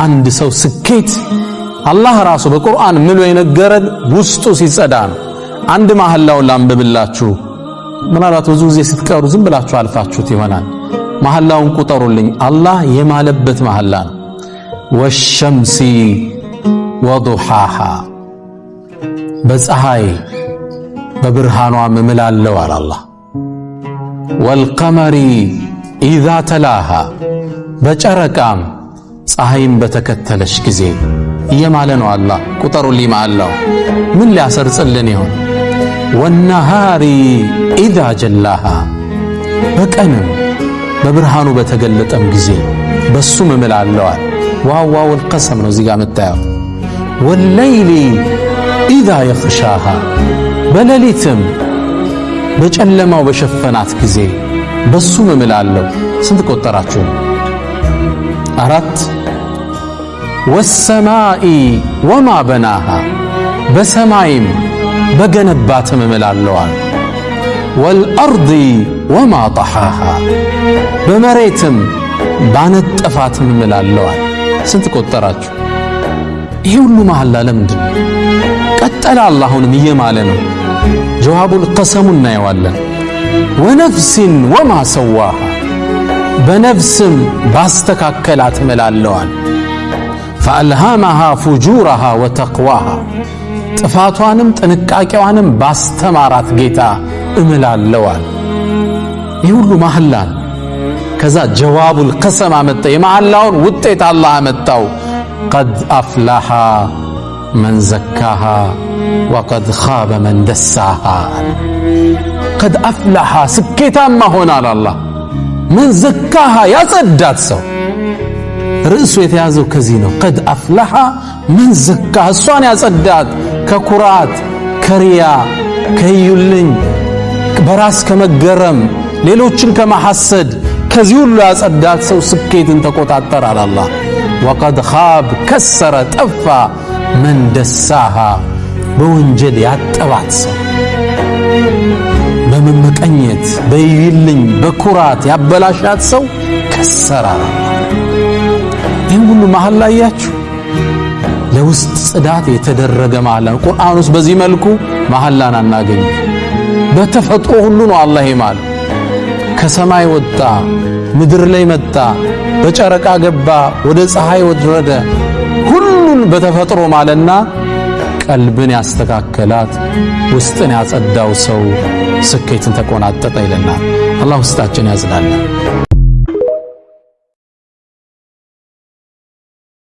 አንድ ሰው ስኬት አላህ ራሱ በቁርአን ምሎ የነገረን ውስጡ ሲጸዳ ነው። አንድ መሐላውን ላንብብላችሁ። ምናልባት ብዙ ጊዜ ስትቀሩ ዝም ብላችሁ አልፋችሁት ይሆናል። መሐላውን ቁጠሩልኝ። አላህ የማለበት መሐላ ነው። ወሸምሲ ወዱሃሃ በፀሐይ በብርሃኗ እምላለሁ አለ አላህ። ወልቀመሪ ኢዛ ተላሃ በጨረቃም ፀሐይን በተከተለች ጊዜ እየማለ ነው አላህ። ቁጠሩልኝ መሐላው ምን ሊያሰርጽልን ይሆን? ወነሃሪ ኢዛ ጀላሃ በቀንም በብርሃኑ በተገለጠም ጊዜ በሱም እምላለሁ አለ። ዋዋውል ቀሰም ነው እዚህ ጋር የምታየው። ወለይሊ ኢዛ የኽሻሃ በሌሊትም በጨለማው በሸፈናት ጊዜ በሱም እምላለሁ። ስንት ቆጠራችሁ? 4 ወሰማኢ ወማ በናሃ በሰማይም በገነባትም እምላለሁ አለ። ወልአርዲ ወማ ጠሓሃ በመሬትም ባነጠፋትም እምላለሁ አለ። ስንት ቆጠራችሁ? ይሄ ሁሉ መሐላ ለምንድን ነው? ቀጠለ አላህ አሁንም እየማለ ነው። ጀዋቡል ቀሰሙ እናየዋለን። ወነፍሲን ወማ ሰዋሃ በነፍስም ባስተካከላት እምላለሁ አለ። ፈአልሃመሃ ፉጁረሃ ወተቅዋሃ ጥፋቷንም ጥንቃቄዋንም ባስተማራት ጌታ እምላለሁ አለ። ይህ ሁሉ መሐላ ነው። ከዛ ጀዋቡል ቀሰም አመጣ። የመሐላውን ውጤት አላህ አመጣው። ቀድ አፍላሃ መን ዘካሃ ወቀድ ኻበ መን ደሳሃ። ቀድ አፍላሃ ስኬታማ ሆናል አላህ። መን ዘካሃ ያጸዳት ሰው ርዕሱ የተያዘው ከዚህ ነው። ቀድ አፍላሃ መን ዘካሃ እሷን ያጸዳት ከኩራት ከሪያ ከዩልኝ በራስ ከመገረም ሌሎችን ከማሐሰድ ከዚህ ሁሉ ያጸዳት ሰው ስኬትን ተቆጣጠረ አላህ። ወቀድ ኻብ ከሰረ ጠፋ መን ደሳሃ በወንጀል ያጠባት ሰው በመመቀኘት በይልኝ በኩራት ያበላሻት ሰው ከሰረ አላህ። ይህን ሁሉ መሐላ ያያችሁ ለውስጥ ጽዳት የተደረገ መሐላ ነው። ቁርአን ውስጥ በዚህ መልኩ መሐላን አናገኝ። በተፈጥሮ ሁሉ ነው አላህ ይማል። ከሰማይ ወጣ ምድር ላይ መጣ፣ በጨረቃ ገባ፣ ወደ ፀሐይ ወረደ። ሁሉን በተፈጥሮ ማለና ቀልብን ያስተካከላት ውስጥን ያጸዳው ሰው ስኬትን ተቆናጠጠ ይለናል። አላህ ውስጣችን ያጽዳልን።